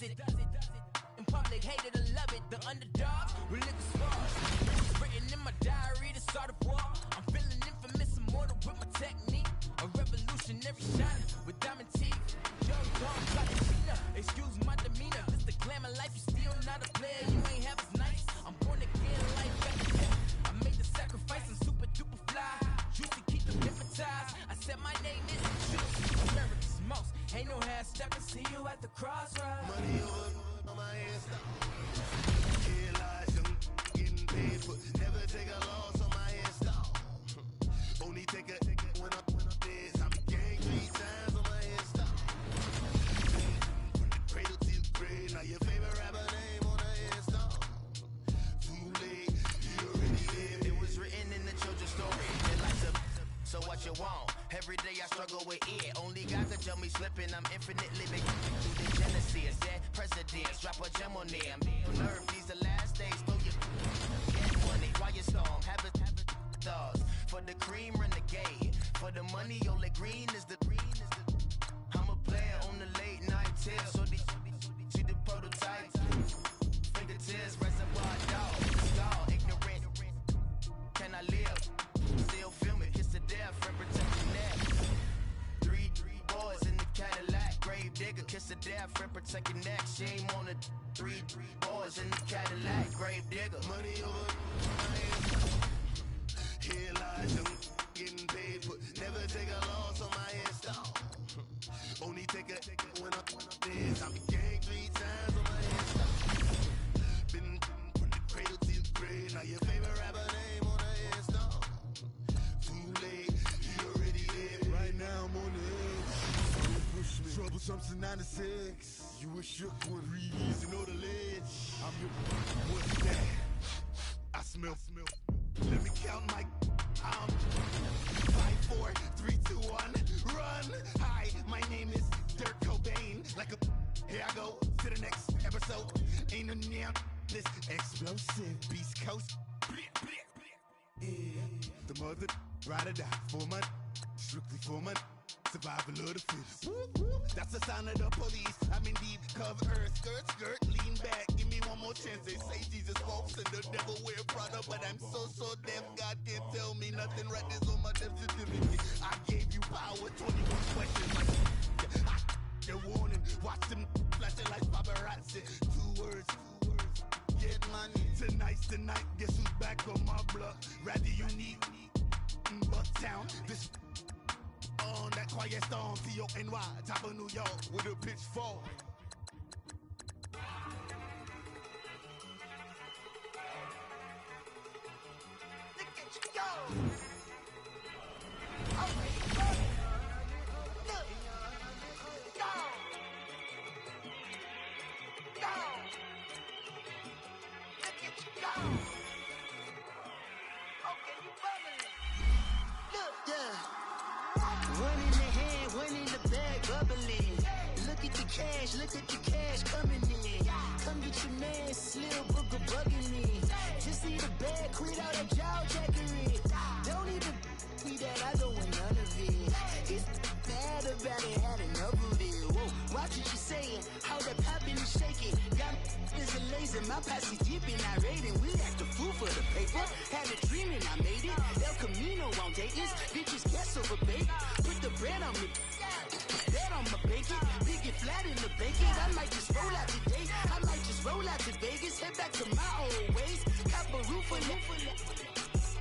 does it. In public, hate it or love it. The underdog, religious scars. Written in my diary, the start of war. I'm feeling infamous, immortal with my technique. A revolutionary shot with diamond teeth. Young Tom, excuse my demeanor. This the glamour life, you still not a player. You ain't half as nice. I'm born again, life back again. I made the sacrifice, I'm super duper fly. Used to keep them hypnotized. I said my name is Juice. America's most. Ain't no half stepping. See you at the crossroads. Money over on my head stop. Here lies young, getting paid for. Never take a loss on my head stop. Only take a when I did. I'm gang 3 times on my head stop. From the cradle to the grave. Now your favorite rapper name on the head stop. Too late, you already lived. It was written in the children's story. They like to, so what you want? Every day I struggle with it. Only God could tell me slipping. I'm infinitely big. Through the genesis, dead presidents. Drop a gem on them. On earth, these the last days. Throw your get money while you storm. Have a thoughts. For the cream, renegade. For the money, only green is the. I'm a player on the late night tier. So they see the prototype. Fingertips, reservoir dog. Star, ignorant. Can I live? Still film it, kiss the death, friend protect your neck. Three boys in the Cadillac, grave digger, kiss the death, friend protect your neck. Shame on the three boys in the Cadillac, grave digger. Money over my head. Here lies young, getting paid for. Never take a loss on my head stop. Only take a when I did. I'm gang 3 times on my head stop. Been from the cradle to the grave. Now your favorite rapper name on the head stop. Too late, you already lived. Right now I'm on the edge. Don't push me. Troublesome to 96. You a shook one, breeze and know the ledge. I'm your. What's that? I smell. Let me count my. I'm 5, 4, 3, 2, 1. Run. Hi, my name is Dirk Cobain. Like a. Here I go to the next episode. Ain't no damn this explosive Beast Coast. Yeah. The mother ride or die for my strictly for my survival of the fittest. That's the sound of the police. I'm in deep cover earth, skirt, lean back. Give me one more chance. They say Jesus walks and the devil wear Prada, but I'm so deaf. God can't tell me nothing. Right there's on my death certificate. I gave you power. 21 questions. Like the warning. Watch them flashing like paparazzi. 2 words. Get money. Tonight's the night. Guess who's back on my block? Rather unique. Bucktown. This on that quiet storm. T-O-N-Y. Top of New York with a pitchfork. Look at you go. Oh, look. Go. Look at you go. Okay, you bubbling. Look, yeah. One in the hand, one in the bag, bubbling. Look at the cash coming in. Come get your man, Slim Booger bugging me. Just need a bag, quit all that jaw jackery. Don't even me that I don't want none of it. He's mad about it, had enough of it. Whoa, watch what you saying, how that poppin' and shaking. Got is a laser, my posse deep and I raiding. We act the fool for the paper. Had a dream and I made it. El Camino on Dayton's, bitches guess over bait. Put the bread on me, that on my bacon. Big and flat in the bacon. I might just roll out today. I might just roll out to Vegas. Head back to my old ways. Cop a roof for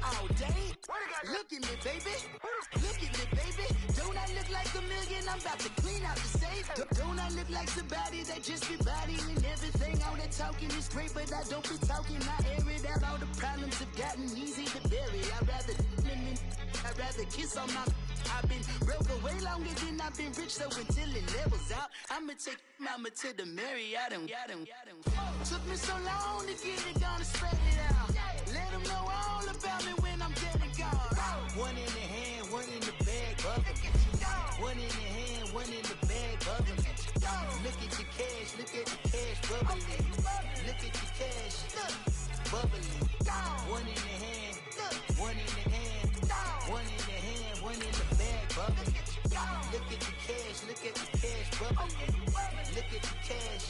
all day. Look at me, baby. Look at me, baby. Don't I look like a million? I'm about to clean out the safe. Don't I look like somebody that just be bodying everything? All that talking is great, but I don't be talking. I air it out. All the problems have gotten easy to bury. I'd rather kiss on my. I've been broke way longer than I've been rich, so until it levels out, I'ma take mama to the Marriott and took me so long to get it, gonna spread it out. Let them know all about me when I'm dead and gone. One in the hand, one in the bag, bubbling. One in the hand, one in the bag, bubbling. Look at the cash, bubbling. Look at the cash, bubbling. One in the hand, one in the hand, one in the hand, one in the bag, bubbling. Look at the cash, bubbling. Look at the cash,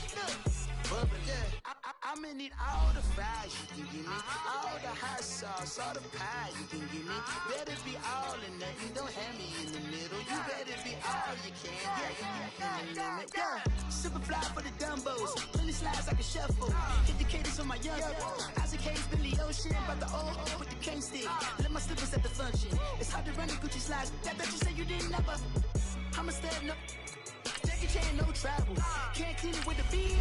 I'ma need all the fries you can give me, all the hot sauce, all the pie you can give me. Better be all or nothing, don't have me in the middle. You better be all you can, yeah, in the limit. Yeah, super fly for the Dumbos, plenty slides like a shuffle. Hit the cadence on my young. Isaac Hayes, Billy Ocean, about the old with the cane stick. Let my slippers at the function. It's hard to run the Gucci slides. That you say you didn't never. I'm a step no. Jackie Chan, no travel. Can't clean it with the beat.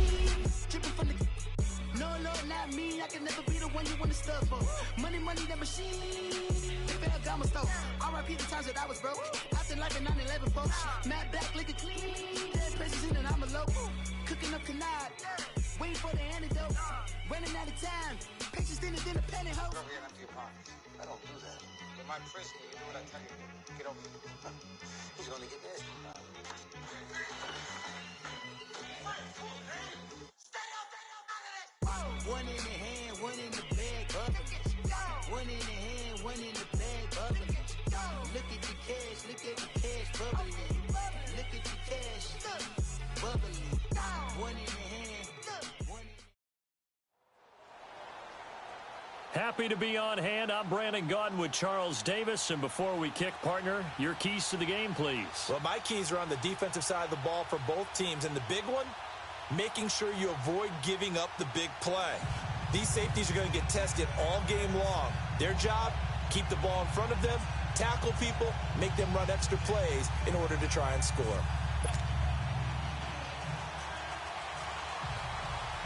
Dripping from the. No, not me. I can never be the one you want to stuff for. Money, that machine. They fell down my stove. R.I.P. the times that I was broke. Acting like a 9/11 folks. Matte black, liquor clean. Dead presses in and I'm a local. Cooking up canard. Waiting for the antidote. Running out of time. Patience thinner than a pantyhose. Over here, empty your pockets. I don't do that. In my prison, you do what I tell you to. Get over here. He's gonna get this. One in the hand, one in the bag, bubbling. One in the hand, one in the bag, bubbling. Look at the cash, bubbling. Look at the cash, bubbling. One in the hand, one in Happy to be on hand. I'm Brandon Gaudin with Charles Davis. And before we kick, partner, your keys to the game, please. Well, my keys are on the defensive side of the ball for both teams. And the big one, making sure you avoid giving up the big play. These safeties are going to get tested all game long. Their job, keep the ball in front of them, tackle people, make them run extra plays in order to try and score.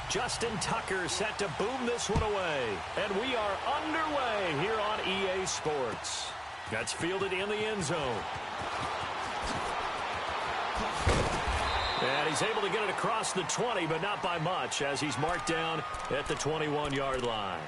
Justin Tucker set to boom this one away. And we are underway here on EA Sports. That's fielded in the end zone. And he's able to get it across the 20, but not by much, as he's marked down at the 21-yard line.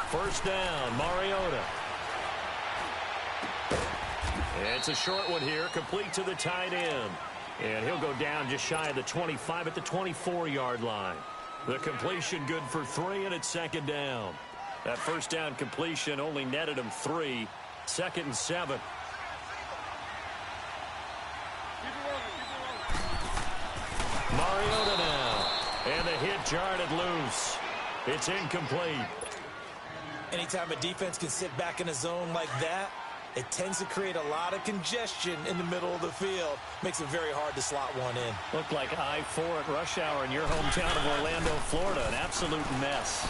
First down, Mariota. It's a short one here, complete to the tight end. And he'll go down just shy of the 25 at the 24-yard line. The completion good for 3, and it's second down. That first down completion only netted him 3. 2nd and 7. Mariota now. And the hit jarred it loose. It's incomplete. Anytime a defense can sit back in a zone like that, it tends to create a lot of congestion in the middle of the field. Makes it very hard to slot one in. Looked like I-4 at rush hour in your hometown of Orlando, Florida. An absolute mess.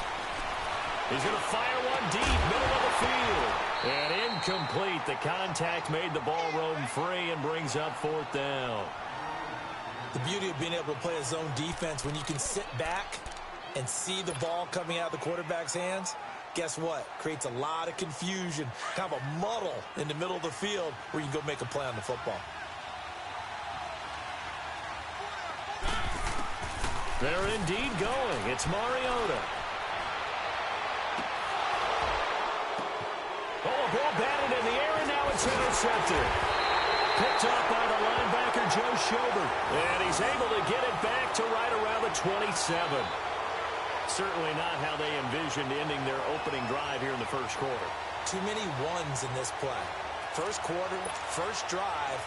He's going to fire one deep, middle of the field. And incomplete. The contact made the ball roam free and brings up 4th down. The beauty of being able to play a zone defense when you can sit back and see the ball coming out of the quarterback's hands, guess what? Creates a lot of confusion, kind of a muddle in the middle of the field where you can go make a play on the football. They're indeed going. It's Mariota. Oh, ball batted in the air, and now it's intercepted. Picked up by the linebacker, Joe Schobert. And he's able to get it back to right around the 27. Certainly not how they envisioned ending their opening drive here in the first quarter. Too many ones in this play. First quarter, first drive,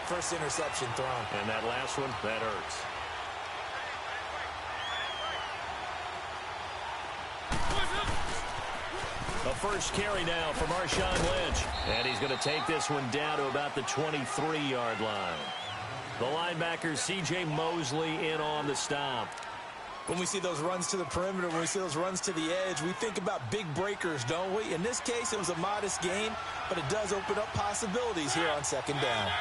first interception thrown. And that last one, that hurts. A first carry now for Marshawn Lynch. And he's going to take this one down to about the 23-yard line. The linebacker, C.J. Mosley, in on the stop. When we see those runs to the perimeter, when we see those runs to the edge, we think about big breakers, don't we? In this case, it was a modest gain, but it does open up possibilities here on second down.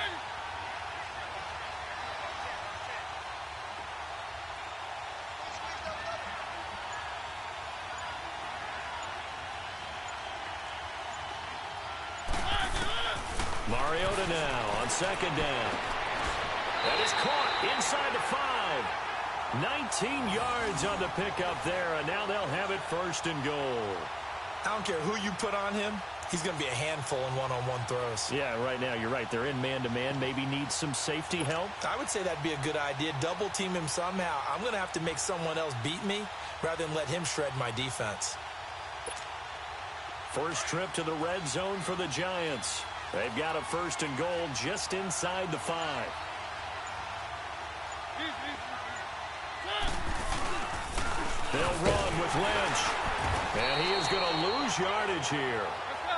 Mariota now on second down. That is caught inside the 5. 19 yards on the pickup there, and now they'll have it first and goal. I don't care who you put on him. He's going to be a handful in one-on-one throws. Yeah, right now, you're right. They're in man-to-man. Maybe need some safety help. I would say that'd be a good idea. Double team him somehow. I'm going to have to make someone else beat me rather than let him shred my defense. First trip to the red zone for the Giants. They've got a 1st and goal just inside the 5. They'll run with Lynch. And he is going to lose yardage here.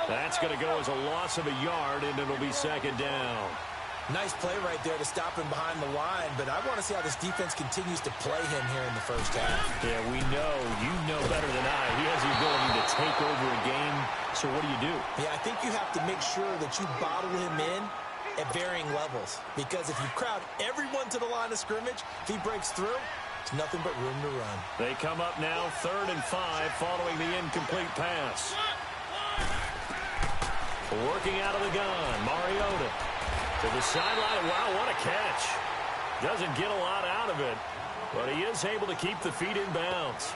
That's going to go as a loss of a yard, and it'll be 2nd down. Nice play right there to stop him behind the line, but I want to see how this defense continues to play him here in the first half. Yeah, we know. You know better than I. He has the ability to take over a game. So what do? Yeah, I think you have to make sure that you bottle him in at varying levels, because if you crowd everyone to the line of scrimmage, if he breaks through, it's nothing but room to run. They come up now 3rd and 5 following the incomplete pass. Working out of the gun, Mariota. To the sideline. Wow, what a catch. Doesn't get a lot out of it, but he is able to keep the feet in bounds.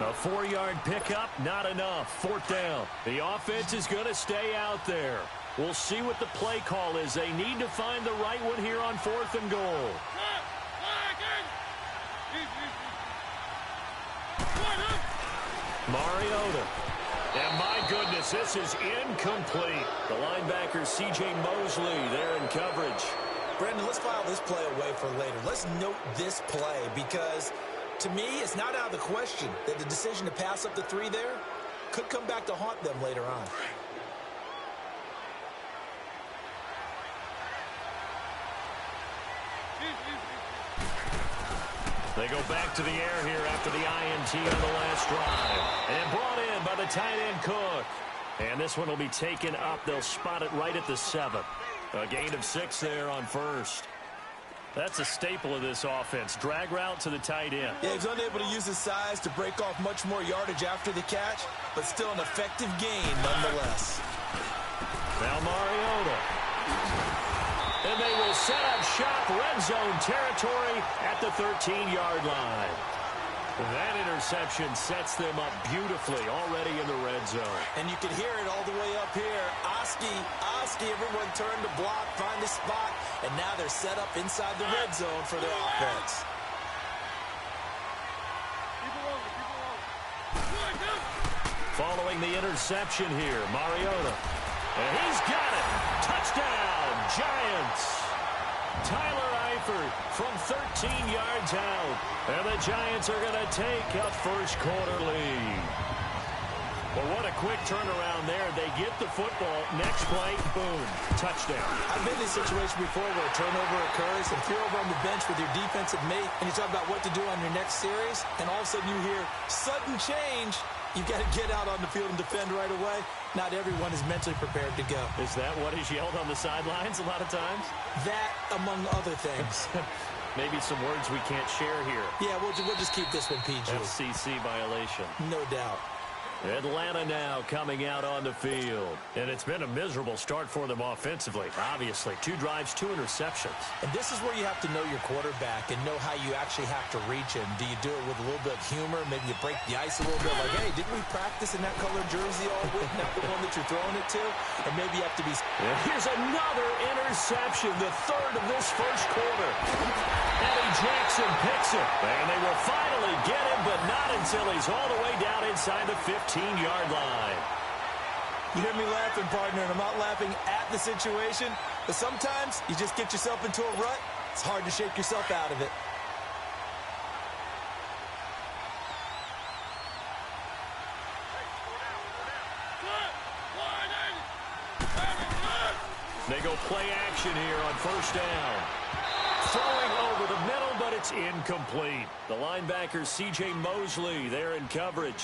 A 4-yard pickup, not enough. 4th down. The offense is going to stay out there. We'll see what the play call is. They need to find the right one here on 4th and goal. Mariota. And my goodness, this is incomplete. The linebacker, C.J. Mosley, there in coverage. Brandon, let's file this play away for later. Let's note this play because, to me, it's not out of the question that the decision to pass up the 3 there could come back to haunt them later on. They go back to the air here after the INT on the last drive. And brought in by the tight end, Cook. And this one will be taken up. They'll spot it right at the 7. A gain of 6 there on 1st. That's a staple of this offense. Drag route to the tight end. Yeah, he's unable to use his size to break off much more yardage after the catch, but still an effective gain nonetheless. Now Mariota. And they will set up shop, red zone territory at the 13-yard line. That interception sets them up beautifully already in the red zone. And you can hear it all the way up here. Oski, everyone turned to block, find a spot, and now they're set up inside the red zone for their offense. Following the interception here, Mariota. And he's got it. Touchdown, Giants. Tyler Eifert from 13 yards out. And the Giants are going to take a first-quarter lead. Well, what a quick turnaround there. They get the football. Next play, boom, touchdown. I've been in this situation before where a turnover occurs, and if you're over on the bench with your defensive mate, and you talk about what to do on your next series, and all of a sudden you hear sudden change, you've got to get out on the field and defend right away. Not everyone is mentally prepared to go. Is that what is yelled on the sidelines a lot of times? That, among other things. Maybe some words we can't share here. Yeah, we'll just keep this one PG. FCC violation. No doubt. Atlanta now coming out on the field. And it's been a miserable start for them offensively. Obviously, 2 drives, 2 interceptions. And this is where you have to know your quarterback and know how you actually have to reach him. Do you do it with a little bit of humor? Maybe you break the ice a little bit. Like, hey, didn't we practice in that colored jersey all week? Not the one that you're throwing it to? And maybe you have to be... And here's another interception, the 3rd of this first quarter. Eddie Jackson picks it. And they will finally get him, but not until he's all the way down inside the 15-yard line. You hear me laughing, partner, and I'm not laughing at the situation, but sometimes you just get yourself into a rut. It's hard to shake yourself out of it. They go play action here on 1st down. Throwing over the middle, but it's incomplete. The linebacker, C.J. Mosley, there in coverage.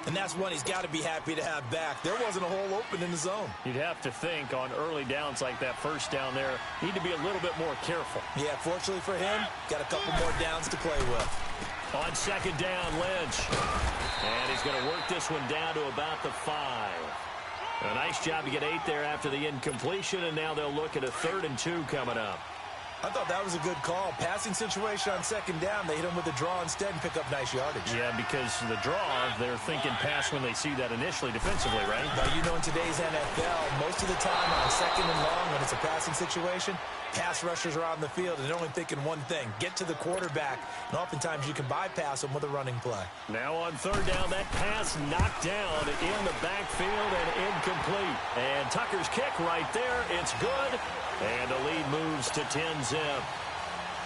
And that's one he's got to be happy to have back. There wasn't a hole open in the zone. You'd have to think on early downs like that 1st down there, need to be a little bit more careful. Yeah, fortunately for him, got a couple more downs to play with. On 2nd down, Lynch. And he's going to work this one down to about the 5. A nice job to get 8 there after the incompletion, and now they'll look at a 3rd and 2 coming up. I thought that was a good call. Passing situation on second down. They hit him with a draw instead and pick up nice yardage. Yeah, because the draw, they're thinking pass when they see that initially defensively, right? But you know, in today's NFL, most of the time on second and long, when it's a passing situation, pass rushers are on the field, and they're only thinking one thing, get to the quarterback. And oftentimes you can bypass them with a running play. Now on third down, that pass knocked down in the backfield and incomplete. And Tucker's kick right there. It's good. And the lead moves to 10-zip.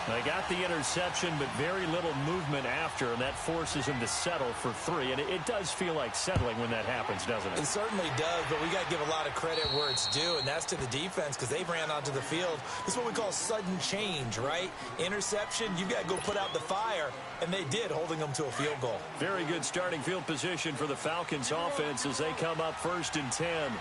They got the interception, but very little movement after, and that forces him to settle for 3. And it does feel like settling when that happens, doesn't it? It certainly does, but we got to give a lot of credit where it's due, and that's to the defense because they ran onto the field. This is what we call sudden change, right? Interception, you've got to go put out the fire, and they did, holding them to a field goal. Very good starting field position for the Falcons offense as they come up 1st and 10.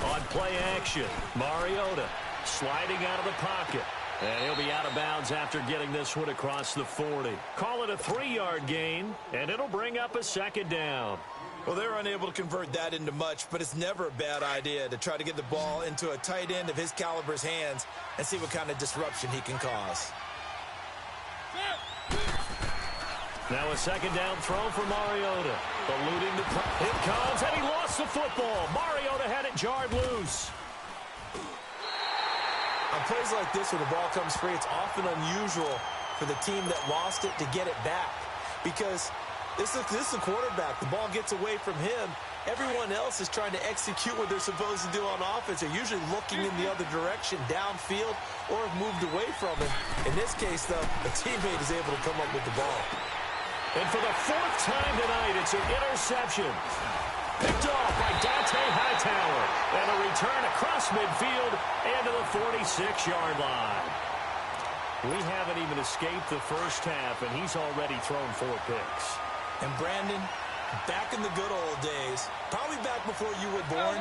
On play action, Mariota sliding out of the pocket. And he'll be out of bounds after getting this one across the 40. Call it a 3-yard gain, and it'll bring up a 2nd down. Well, they were unable to convert that into much, but it's never a bad idea to try to get the ball into a tight end of his caliber's hands and see what kind of disruption he can cause. Now a 2nd down throw for Mariota. Eluding the it comes, and he lost the football. Mariota had it jarred loose. On plays like this where the ball comes free, it's often unusual for the team that lost it to get it back. Because this is a quarterback. The ball gets away from him. Everyone else is trying to execute what they're supposed to do on offense. They're usually looking in the other direction, downfield, or have moved away from him. In this case, though, a teammate is able to come up with the ball. And for the 4th time tonight, it's an interception. Picked off by Dante Hightower. And a return across midfield and to the 46-yard line. We haven't even escaped the first half, and he's already thrown 4 picks. And Brandon, back in the good old days, probably back before you were born,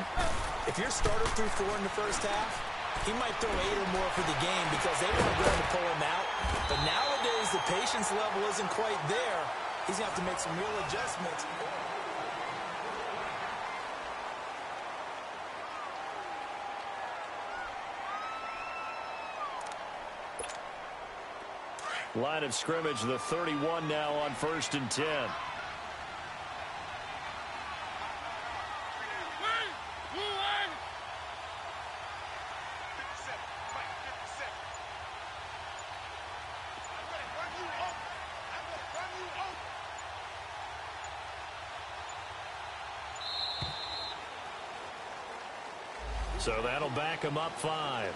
if your starter threw 4 in the first half, he might throw 8 or more for the game because they weren't going to pull him out. But nowadays, the patience level isn't quite there. He's going to have to make some real adjustments. Line of scrimmage, the 31 now on 1st and 10. So that'll back him up 5.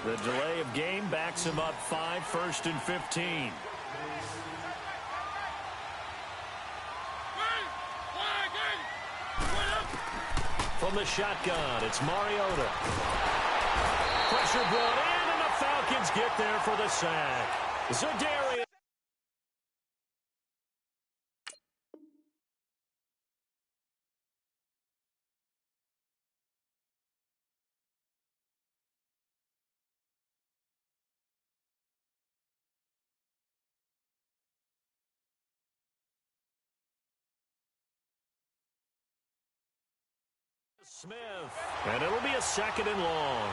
The delay of game backs him up 5, 1st and 15. From the shotgun, it's Mariota. Pressure brought in, and the Falcons get there for the sack. Za'Darius. Smith, and it'll be a 2nd and long.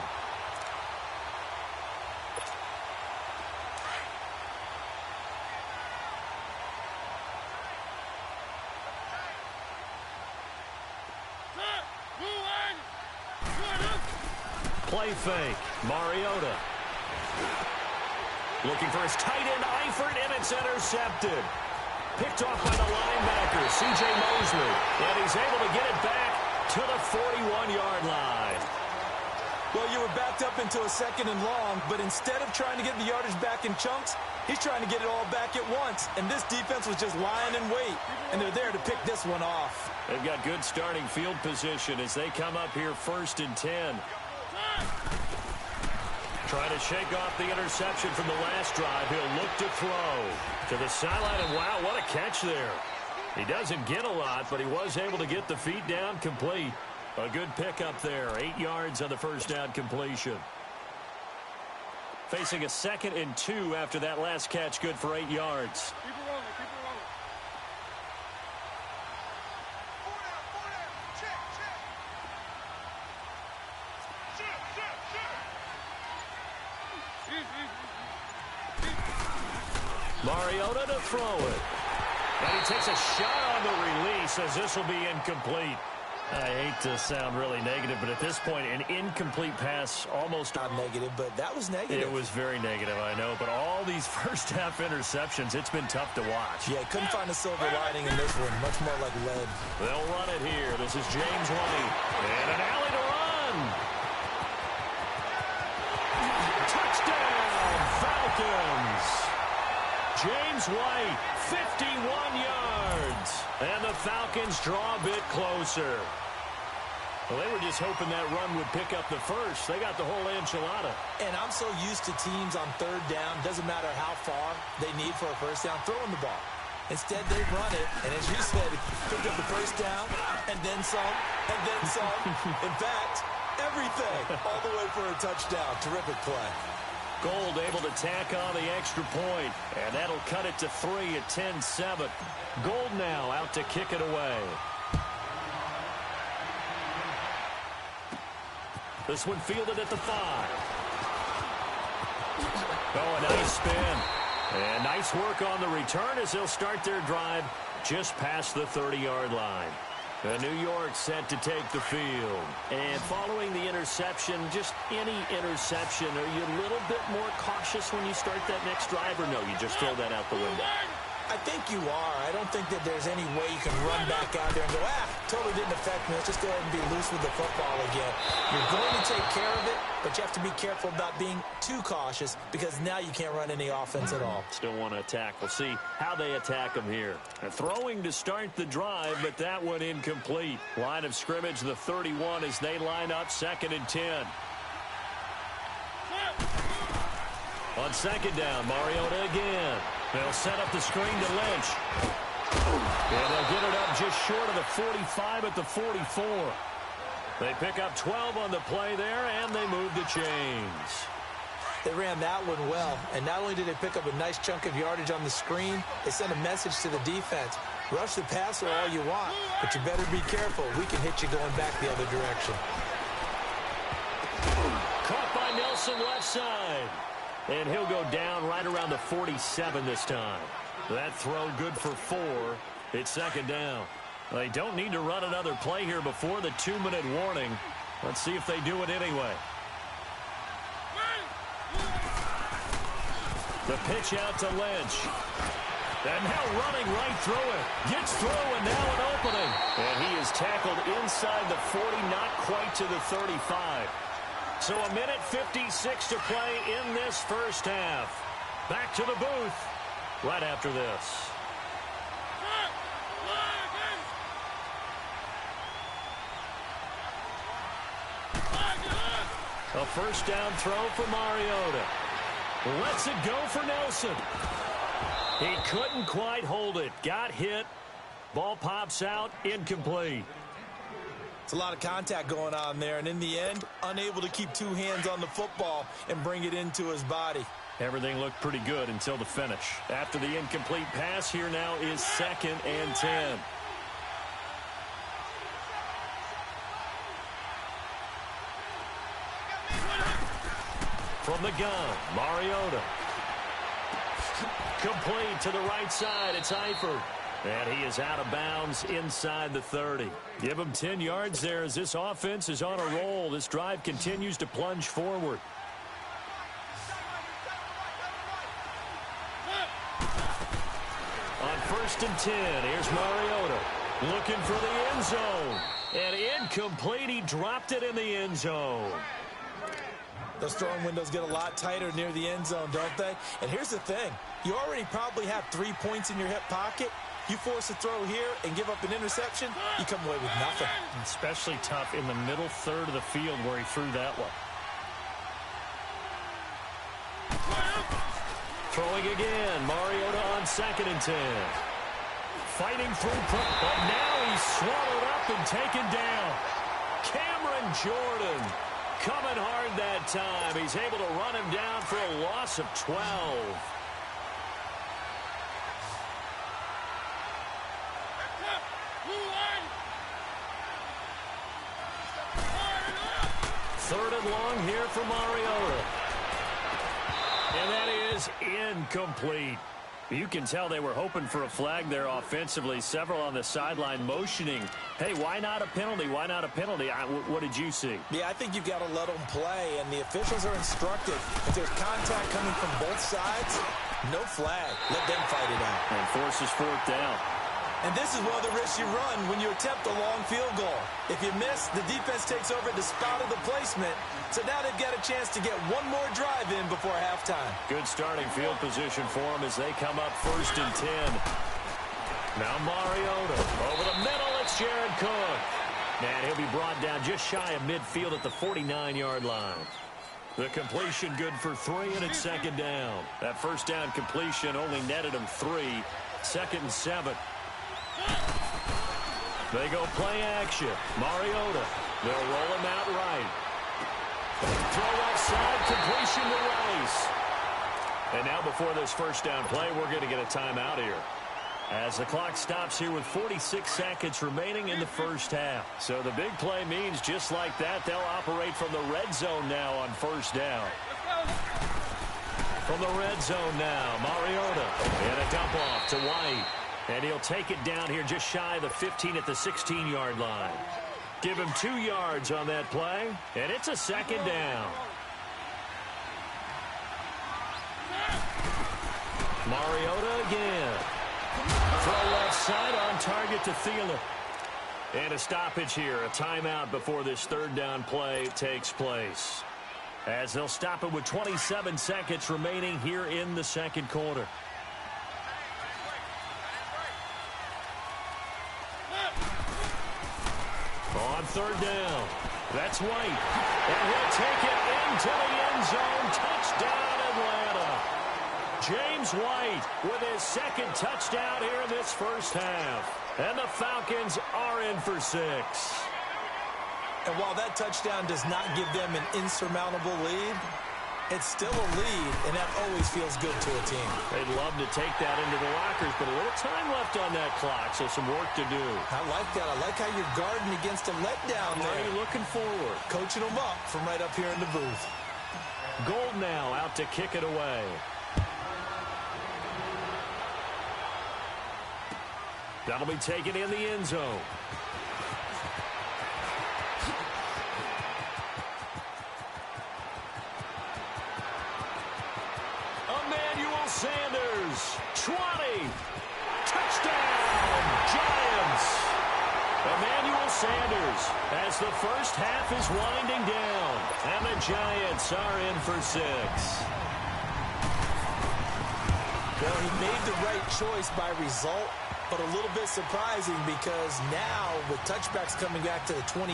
Play fake, Mariota. Looking for his tight end, Eifert, and it's intercepted. Picked off by the linebacker, C.J. Mosley, and he's able to get it back to the 41-yard line. Well, you were backed up into a 2nd and long, but instead of trying to get the yardage back in chunks, he's trying to get it all back at once. And this defense was just lying in wait, and they're there to pick this one off. They've got good starting field position as they come up here 1st and 10. Trying to shake off the interception from the last drive. He'll look to throw to the sideline, and wow, what a catch there. He doesn't get a lot, but he was able to get the feet down complete. A good pickup there. 8 yards on the first down completion. Facing a 2nd and 2 after that last catch, good for 8 yards. Keep it rolling, keep it rolling. Mariota to throw it. And he takes a shot on the release as this will be incomplete. I hate to sound really negative, but at this point, an incomplete pass almost... Not negative, but that was negative. It was very negative, I know. But all these first-half interceptions, it's been tough to watch. Yeah, couldn't find a silver lining in this one. Much more like lead. They'll run it here. This is James White. And an alley to run. Touchdown, Falcons. James White, 51 yards. And the Falcons draw a bit closer. Well, they were just hoping that run would pick up the first. They got the whole enchilada. And I'm so used to teams on third down, doesn't matter how far they need for a first down, throwing the ball. Instead, they run it, and as you said, picked up the first down, and then some, and then some. In fact, everything, all the way for a touchdown. Terrific play. Gold able to tack on the extra point, and that'll cut it to 3 at 10-7. Gold now out to kick it away. This one fielded at the 5. Oh, a nice spin. And nice work on the return as they'll start their drive just past the 30-yard line. New York set to take the field. And following the interception, just any interception, are you a little bit more cautious when you start that next drive, or no, you just throw that out the window? I think you are. I don't think that there's any way you can run back out there and go, totally didn't affect me. Let's just go ahead and be loose with the football again. You're going to take care of it, but you have to be careful about being too cautious because now you can't run any offense at all. Still want to attack. We'll see how they attack them here. And throwing to start the drive, but that one incomplete. Line of scrimmage, the 31 as they line up 2nd and 10. On 2nd down, Mariota again. They'll set up the screen to Lynch. And they'll get it up just short of the 45 at the 44. They pick up 12 on the play there, and they move the chains. They ran that one well, and not only did they pick up a nice chunk of yardage on the screen, they sent a message to the defense. Rush the passer all you want, but you better be careful. We can hit you going back the other direction. Caught by Nelson left side. And he'll go down right around the 47 this time. That throw good for 4. It's 2nd down. They don't need to run another play here before the 2-minute warning. Let's see if they do it anyway. The pitch out to Lynch. And now running right through it. Gets through and now an opening. And he is tackled inside the 40, not quite to the 35. So a minute 56 to play in this first half. Back to the booth right after this. A first down throw for Mariota. Lets it go for Nelson. He couldn't quite hold it. Got hit. Ball pops out. Incomplete. It's a lot of contact going on there, and in the end, unable to keep 2 hands on the football and bring it into his body. Everything looked pretty good until the finish. After the incomplete pass, here now is 2nd and 10. From the gun, Mariota. Complete to the right side. It's Eifert. And he is out of bounds inside the 30. Give him 10 yards there as this offense is on a roll. This drive continues to plunge forward. On 1st and 10, here's Mariota. Looking for the end zone. And incomplete. He dropped it in the end zone. Those throwing windows get a lot tighter near the end zone, don't they? And here's the thing. You already probably have 3 points in your hip pocket. You force a throw here and give up an interception, you come away with nothing. Especially tough in the middle third of the field where he threw that one. Throwing again. Mariota on 2nd and 10. Fighting through, but now he's swallowed up and taken down. Cameron Jordan coming hard that time. He's able to run him down for a loss of 12. Third and long here for Mariota. And that is incomplete. You can tell they were hoping for a flag there offensively. Several on the sideline motioning, hey, why not a penalty? Why not a penalty? What did you see? Yeah, I think you've got to let them play, and the officials are instructed. If there's contact coming from both sides, no flag. Let them fight it out. And forces fourth down. And this is one of the risks you run when you attempt a long field goal. If you miss, the defense takes over at the spot of the placement. So now they've got a chance to get one more drive in before halftime. Good starting field position for them as they come up 1st and 10. Now Mariota over the middle. It's Jared Cook. And he'll be brought down just shy of midfield at the 49-yard line. The completion good for 3, and it's 2nd down. That first down completion only netted him 3. 2nd and 7. They go play action. Mariota. They'll roll him out right. Throw outside, completion to Rice. And now before this first down play, we're going to get a timeout here, as the clock stops here with 46 seconds remaining in the first half. So the big play means just like that, they'll operate from the red zone now on first down. From the red zone now, Mariota. And a dump off to White. And he'll take it down here just shy of the 15 at the 16-yard line. Give him 2 yards on that play, and it's a 2nd down. Mariota again. Throw left side on target to Thielen. And a stoppage here, a timeout before this 3rd down play takes place, as they'll stop it with 27 seconds remaining here in the 2nd quarter. On 3rd down, that's White. And he'll take it into the end zone. Touchdown, Atlanta. James White with his 2nd touchdown here in this first half. And the Falcons are in for 6. And while that touchdown does not give them an insurmountable lead, it's still a lead, and that always feels good to a team. They'd love to take that into the lockers, but a little time left on that clock, so some work to do. I like that. I like how you're guarding against a letdown there. Are you looking forward? Coaching them up from right up here in the booth. Gold now out to kick it away. That'll be taken in the end zone. Sanders, 20, touchdown, Giants. Emmanuel Sanders as the first half is winding down, and the Giants are in for 6. Well, he made the right choice by result, but a little bit surprising because now with touchbacks coming back to the 25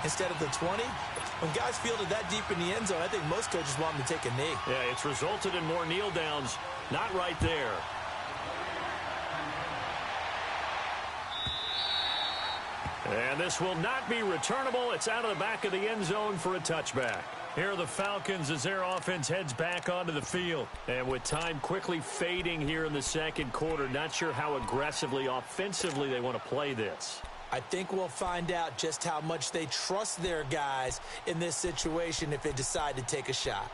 instead of the 20, when guys fielded that deep in the end zone, I think most coaches want them to take a knee. Yeah, it's resulted in more kneel downs. Not right there. And this will not be returnable. It's out of the back of the end zone for a touchback. Here are the Falcons as their offense heads back onto the field. And with time quickly fading here in the 2nd quarter, not sure how aggressively, offensively they want to play this. I think we'll find out just how much they trust their guys in this situation if they decide to take a shot.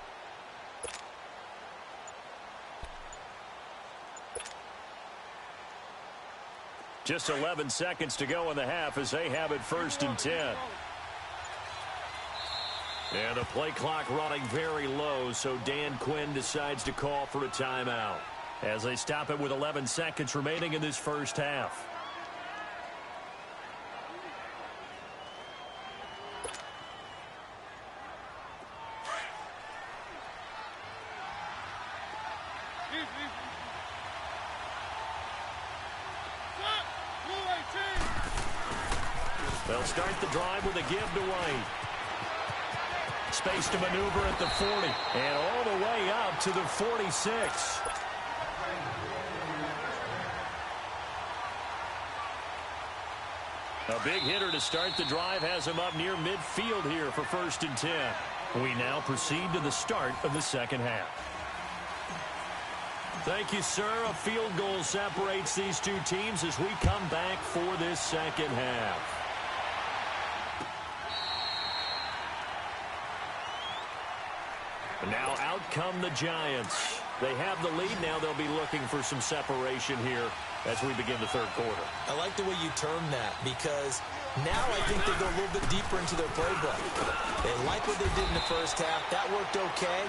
Just 11 seconds to go in the half as they have it 1st and 10. And the play clock running very low, so Dan Quinn decides to call for a timeout as they stop it with 11 seconds remaining in this first half. They'll start the drive with a give to White. Space to maneuver at the 40. And all the way up to the 46. A big hitter to start the drive has him up near midfield here for 1st and 10. We now proceed to the start of the 2nd half. Thank you, sir. A field goal separates these two teams as we come back for this 2nd half. And now out come the Giants. They have the lead now. They'll be looking for some separation here as we begin the third quarter. I like the way you term that because now I think they go a little bit deeper into their playbook. They like what they did in the first half. That worked okay.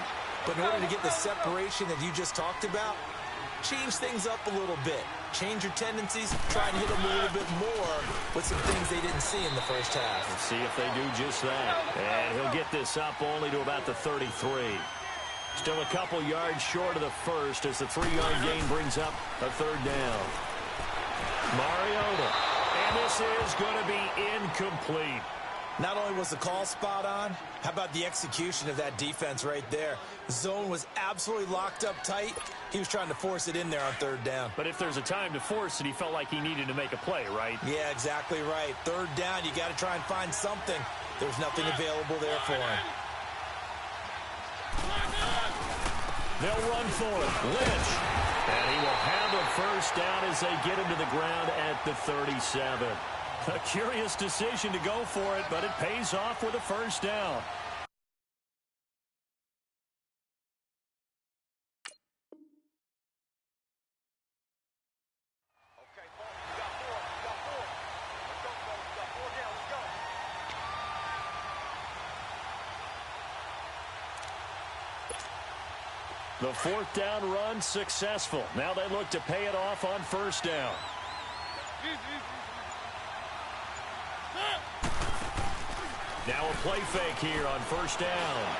But in order to get the separation that you just talked about, change things up a little bit. Change your tendencies. Try and hit them a little bit more with some things they didn't see in the first half. Let's see if they do just that. And he'll get this up only to about the 33. Still a couple yards short of the first as the 3-yard gain brings up a third down. Mariota. And this is going to be incomplete. Not only was the call spot on, how about the execution of that defense right there? The zone was absolutely locked up tight. He was trying to force it in there on third down. But if there's a time to force it, he felt like he needed to make a play, right? Yeah, exactly right. Third down, you got to try and find something. There's nothing available there for him. They'll run for it. Lynch. And he will have a first down as they get him to the ground at the 37. A curious decision to go for it, but it pays off with a first down. The fourth down run successful. Now they look to pay it off on first down. Now a play fake here on first down.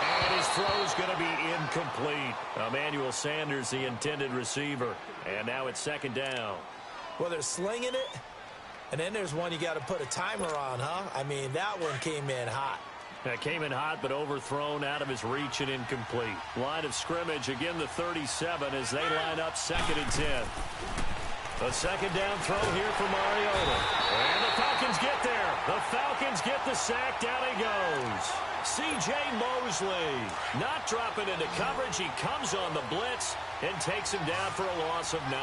And his throw's going to be incomplete. Emmanuel Sanders, the intended receiver. And now it's second down. Well, they're slinging it. And then there's one you got to put a timer on, huh? I mean, that one came in hot. That came in hot, but overthrown out of his reach and incomplete. Line of scrimmage, again the 37 as they line up second and 10. A second down throw here for Mariota. And the Falcons get there. The Falcons get the sack. Down he goes. C.J. Mosley not dropping into coverage. He comes on the blitz and takes him down for a loss of 9.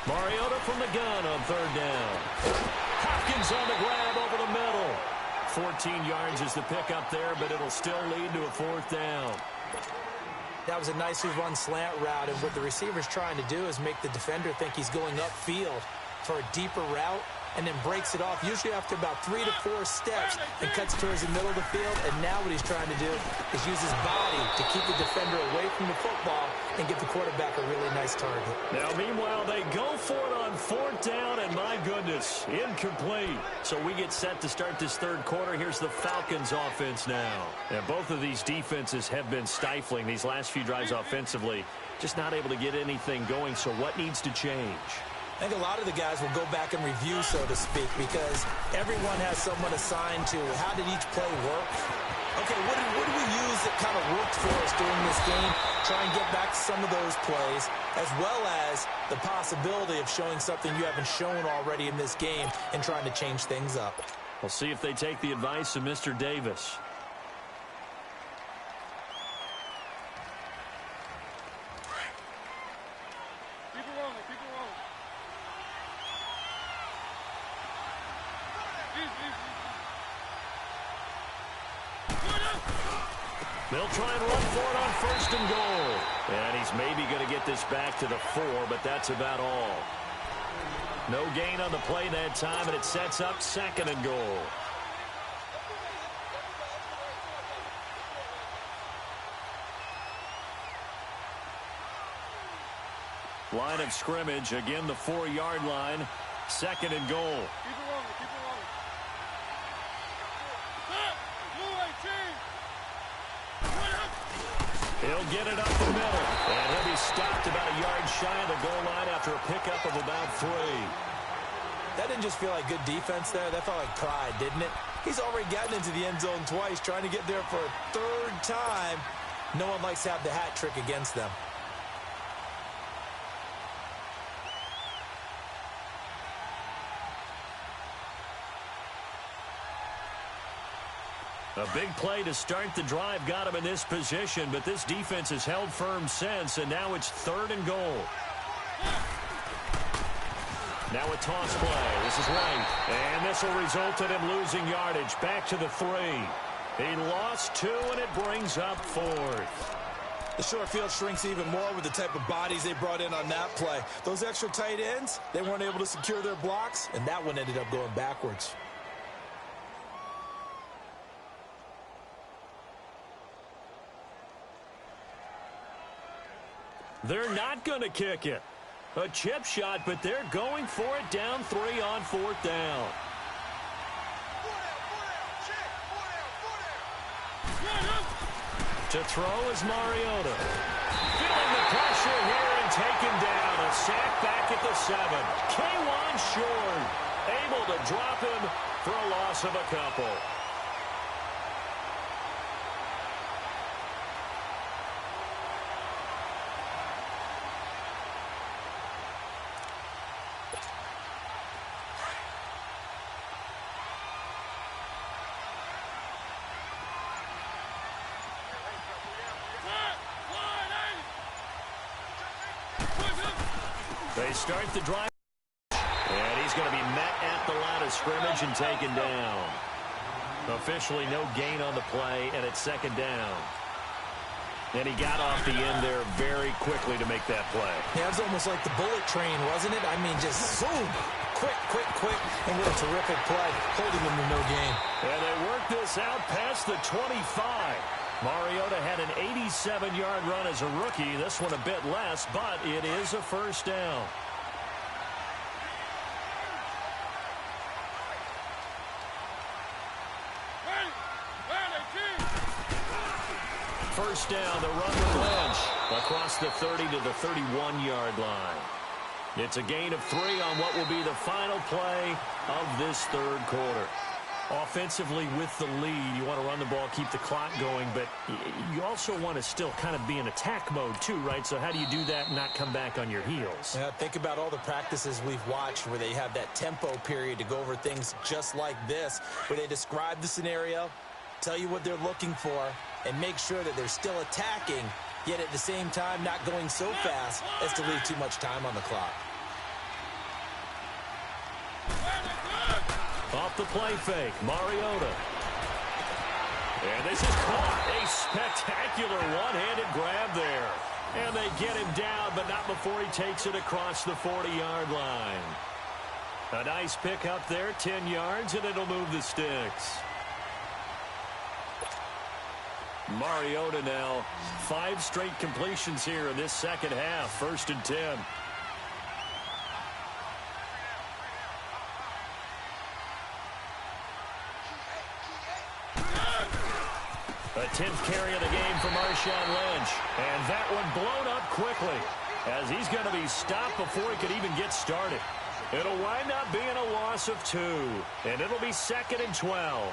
Mariota from the gun on third down. Hopkins on the grab over the middle. 14 yards is the pickup there, but it'll still lead to a fourth down. That was a nicely run slant route, and what the receiver's trying to do is make the defender think he's going upfield for a deeper route and then breaks it off, usually after about 3 to 4 steps, and cuts towards the middle of the field. And now what he's trying to do is use his body to keep the defender away from the football and give the quarterback a really nice target. Now, meanwhile, they go for it on fourth down, and my goodness, incomplete. So we get set to start this third quarter. Here's the Falcons offense now. And both of these defenses have been stifling these last few drives offensively, just not able to get anything going. So what needs to change? I think a lot of the guys will go back and review, so to speak, because everyone has someone assigned to how did each play work. Okay, what did we use that kind of worked for us during this game? Try and get back to some of those plays, as well as the possibility of showing something you haven't shown already in this game and trying to change things up. We'll see if they take the advice of Mr. Davis. They'll try and run for it on first and goal. And he's maybe going to get this back to the 4, but that's about all. No gain on the play that time, and it sets up second and goal. Line of scrimmage, again the 4-yard line, second and goal. He'll get it up the middle, and he'll be stopped about a yard shy of the goal line after a pickup of about 3. That didn't just feel like good defense there. That felt like pride, didn't it? He's already gotten into the end zone twice, trying to get there for a third time. No one likes to have the hat trick against them. A big play to start the drive got him in this position, but this defense has held firm since, and now it's third and goal. Now a toss play. This is White. And this will result in him losing yardage. Back to the 3. He lost 2, and it brings up 4th. The short field shrinks even more with the type of bodies they brought in on that play. Those extra tight ends, they weren't able to secure their blocks, and that one ended up going backwards. They're not going to kick it. A chip shot, but they're going for it down 3 on 4th down. To throw is Mariota. Feeling the pressure here and taken down. A sack back at the 7. K'Wan Short able to drop him for a loss of a couple. They start the drive, and he's going to be met at the line of scrimmage and taken down. Officially no gain on the play, and it's 2nd down. And he got off the end there very quickly to make that play. Yeah, it was almost like the bullet train, wasn't it? I mean, just zoom, quick, and what a terrific play, holding him to no gain. And they work this out past the 25. Mariota had an 87-yard run as a rookie. This one a bit less, but it is a 1st down. First down, the run with Lynch across the 30 to the 31-yard line. It's a gain of 3 on what will be the final play of this 3rd quarter. Offensively with the lead, you want to run the ball, keep the clock going, but you also want to still kind of be in attack mode too, right? So how do you do that and not come back on your heels? Yeah, think about all the practices we've watched where they have that tempo period to go over things just like this, where they describe the scenario, tell you what they're looking for, and make sure that they're still attacking, yet at the same time not going so fast as to leave too much time on the clock. Off the play fake, Mariota. And this is caught. A spectacular one-handed grab there. And they get him down, but not before he takes it across the 40-yard line. A nice pick up there, 10 yards, and it'll move the sticks. Mariota now, 5 straight completions here in this second half, 1st and 10. A 10th carry of the game for Marshawn Lynch. And that one blown up quickly as he's going to be stopped before he could even get started. It'll wind up being a loss of 2, and it'll be 2nd and 12.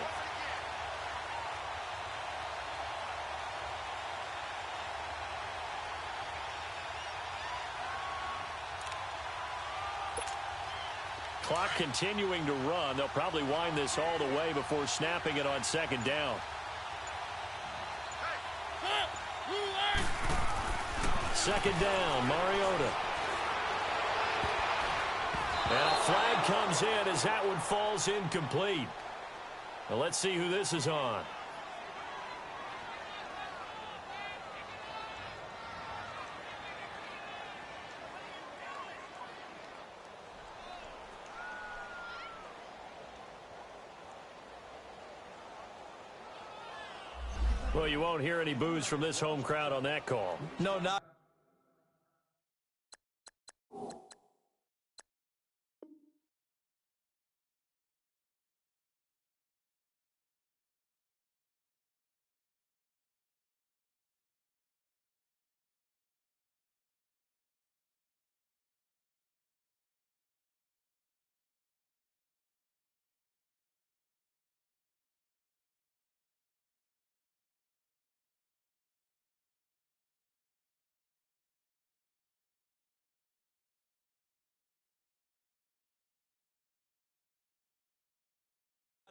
Clock continuing to run. They'll probably wind this all the way before snapping it on 2nd down. 2nd down, Mariota. And a flag comes in as that one falls incomplete. Now let's see who this is on. Well, you won't hear any boos from this home crowd on that call. No, not.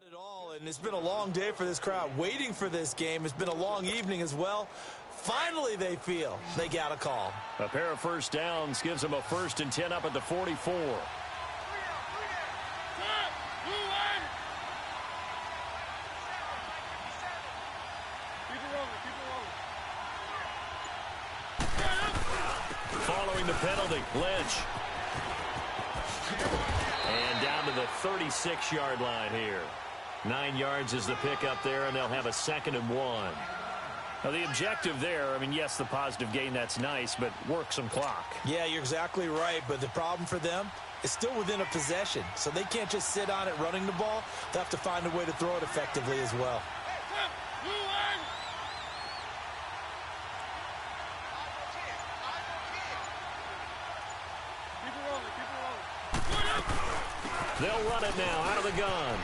At all, and it's been a long day for this crowd waiting for this game. It's been a long evening as well. Finally they feel they got a call. A pair of first downs gives them a 1st and 10 up at the 44. calling the penalty. Lynch. And down to the 36-yard line here. 9 yards is the pickup there, and they'll have a 2nd and 1. Now, the objective there, I mean, yes, the positive gain, that's nice, but work some clock. Yeah, you're exactly right, but the problem for them is still within a possession, so they can't just sit on it running the ball. They'll have to find a way to throw it effectively as well. They'll run it now out of the gun.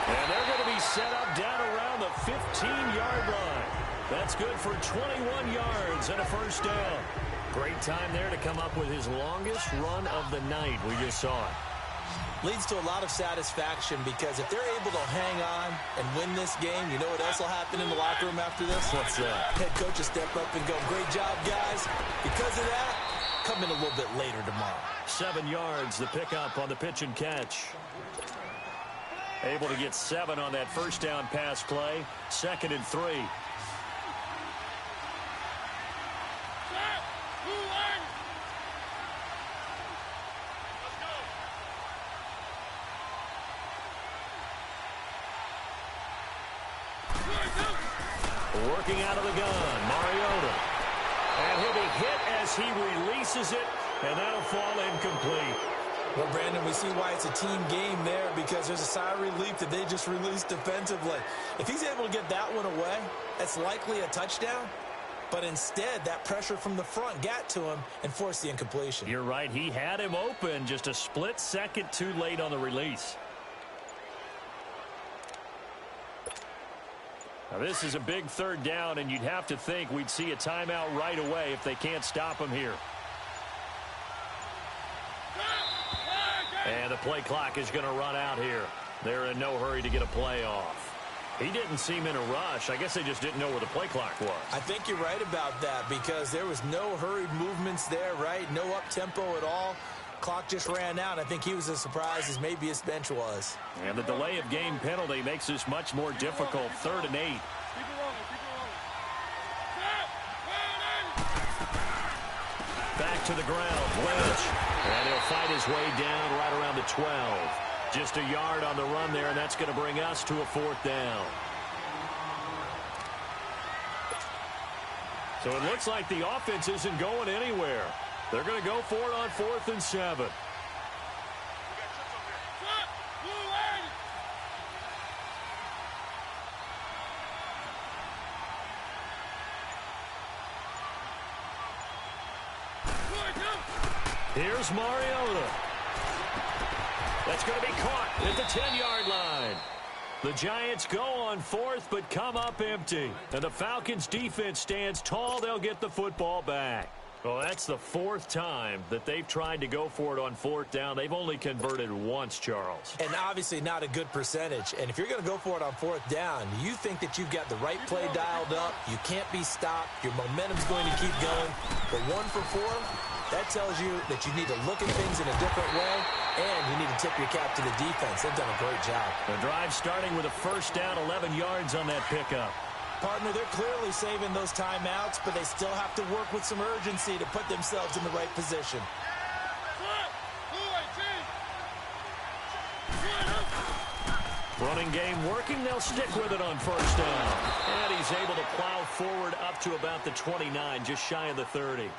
And they're going to be set up down around the 15-yard line. That's good for 21 yards and a first down. Great time there to come up with his longest run of the night. We just saw it. Leads to a lot of satisfaction because if they're able to hang on and win this game, you know what else will happen in the locker room after this? What's that? Head coach will step up and go, great job, guys. Because of that, come in a little bit later tomorrow. 7 yards, the pickup on the pitch and catch. Able to get 7 on that first down pass play. 2nd and 3. Working out of the gun, Mariota. And he'll be hit as he releases it, and that'll fall incomplete. Well, Brandon, we see why it's a team game there because there's a sigh of relief that they just released defensively. If he's able to get that one away, that's likely a touchdown. But instead, that pressure from the front got to him and forced the incompletion. You're right. He had him open, just a split second too late on the release. Now, this is a big 3rd down, and you'd have to think we'd see a timeout right away if they can't stop him here. And the play clock is going to run out here. They're in no hurry to get a play off. He didn't seem in a rush. I guess they just didn't know where the play clock was. I think you're right about that because there was no hurried movements there, right? No up-tempo at all. Clock just ran out. I think he was as surprised as maybe his bench was. And the delay of game penalty makes this much more difficult. 3rd and 8. Back to the ground, Lynch. And he'll fight his way down right around the 12. Just a yard on the run there, and that's going to bring us to a 4th down. So it looks like the offense isn't going anywhere. They're going to go for it on 4th and 7. Here's Mariota. That's going to be caught at the 10-yard line. The Giants go on 4th, but come up empty. And the Falcons' defense stands tall. They'll get the football back. Well, that's the 4th time that they've tried to go for it on 4th down. They've only converted once, Charles. And obviously not a good percentage. And if you're going to go for it on 4th down, you think that you've got the right play dialed up. You can't be stopped. Your momentum's going to keep going. But 1 for 4, that tells you that you need to look at things in a different way, and you need to tip your cap to the defense. They've done a great job. The drive starting with a first down, 11 yards on that pickup. Partner, they're clearly saving those timeouts, but they still have to work with some urgency to put themselves in the right position. Running game working. They'll stick with it on first down. And he's able to plow forward up to about the 29, just shy of the 30.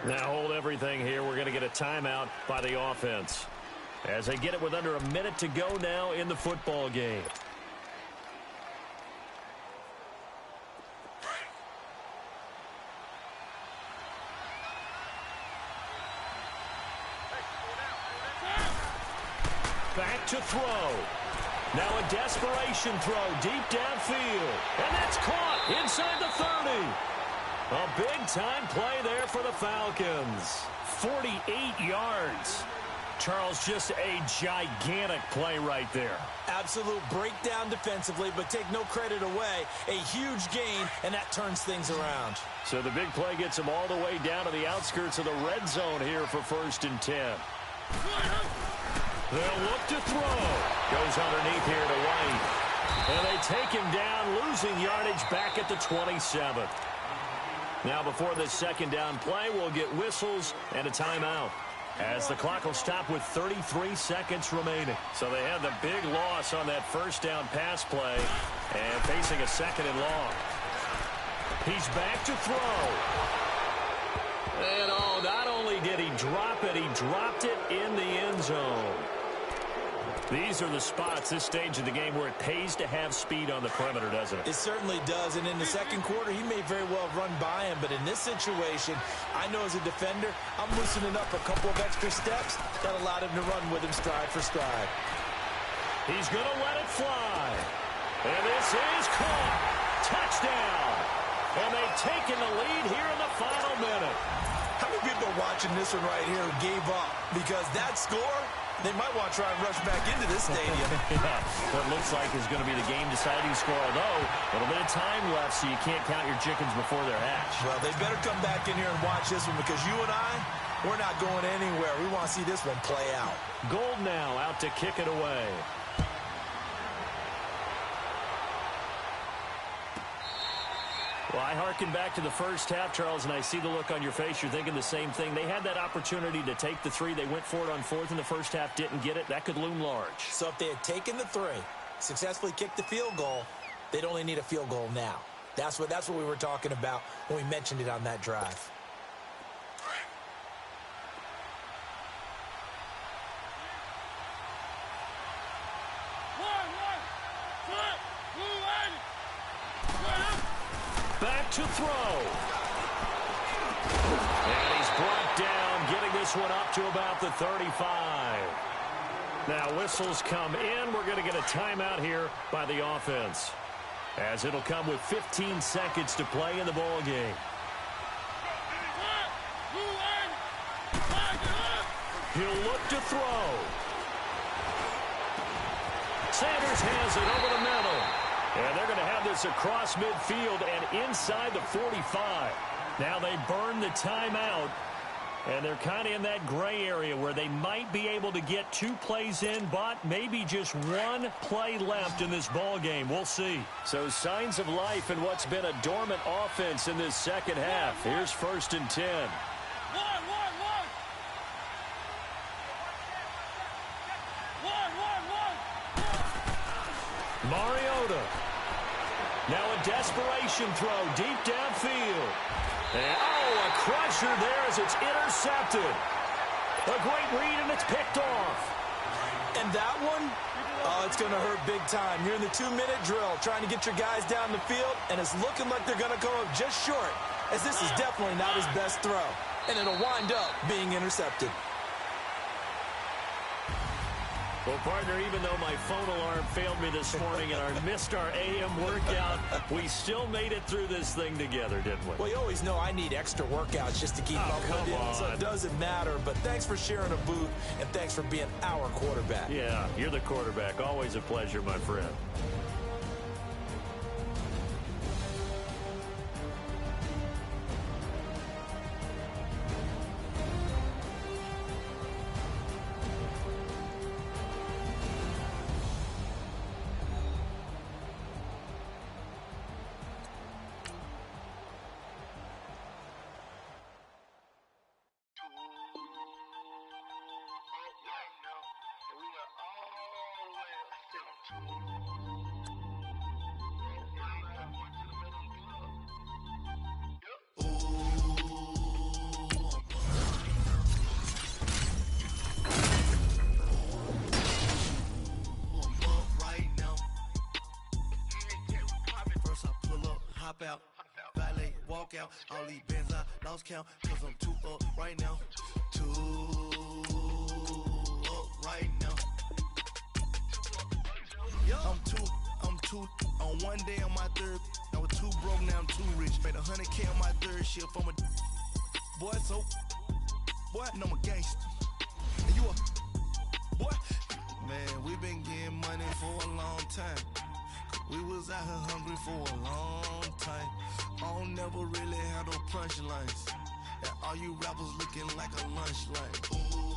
Now hold everything here. We're going to get a timeout by the offense as they get it with under a minute to go now in the football game. Back to throw. Now a desperation throw deep downfield. And that's caught inside the 30. A big-time play there for the Falcons. 48 yards. Charles, just a gigantic play right there. Absolute breakdown defensively, but take no credit away. A huge gain, and that turns things around. So the big play gets them all the way down to the outskirts of the red zone here for 1st and 10. They'll look to throw. Goes underneath here to White. And they take him down, losing yardage back at the 27. Now before this second down play, we'll get whistles and a timeout, as the clock will stop with 33 seconds remaining. So they had the big loss on that first down pass play and facing a second and long. He's back to throw. And oh, not only did he drop it, he dropped it in the end zone. These are the spots, this stage of the game, where it pays to have speed on the perimeter, doesn't it? It certainly does, and in the second quarter, he may very well run by him, but in this situation, I know as a defender, I'm loosening up a couple of extra steps that allowed him to run with him stride for stride. He's going to let it fly. And this is caught. Touchdown. And they've taken the lead here in the final minute. How many people watching this one right here gave up? Because that score, they might want to try and rush back into this stadium. Yeah, what looks like is going to be the game-deciding score, although a little bit of time left, so you can't count your chickens before they're hatched. Well, they better come back in here and watch this one, because you and I, we're not going anywhere. We want to see this one play out. Gold now out to kick it away. Well, I hearken back to the first half, Charles, and I see the look on your face. You're thinking the same thing. They had that opportunity to take the three. They went for it on fourth in the first half, didn't get it. That could loom large. So if they had taken the three, successfully kicked the field goal, they'd only need a field goal now. That's what we were talking about when we mentioned it on that drive. Back to throw. And he's brought down, getting this one up to about the 35. Now whistles come in. We're going to get a timeout here by the offense, as it'll come with 15 seconds to play in the ball game. He'll look to throw. Sanders has it over the middle. And they're going to have this across midfield and inside the 45. Now they burn the timeout, and they're kind of in that gray area where they might be able to get 2 plays in, but maybe just 1 play left in this ball game. We'll see. So signs of life in what's been a dormant offense in this second half. Here's 1st and 10. Mariota. Now a desperation throw deep downfield. And, a crusher there as it's intercepted. A great read, and it's picked off. And that one, it's going to hurt big time. You're in the 2-minute drill trying to get your guys down the field, and it's looking like they're going to go up just short, as this is definitely not his best throw. And it'll wind up being intercepted. Well, partner, even though my phone alarm failed me this morning and I missed our AM workout, we still made it through this thing together, didn't we? Well, you always know I need extra workouts just to keep up with you, so it doesn't matter. But thanks for sharing a booth, and thanks for being our quarterback. Yeah, you're the quarterback. Always a pleasure, my friend. Out, valet, walk out, all these bands I lost count, cause I'm too up right now, too up right now. I'm too, on one day on my third, I was too broke, now I'm too rich, made 100K on my third shift, I'm a boy, so, boy, no, I'm a gangster, and you a, boy, man, we been getting money for a long time. We was out here hungry for a long time. I don't never really have no punchlines. And all you rappers looking like a lunch line. Ooh.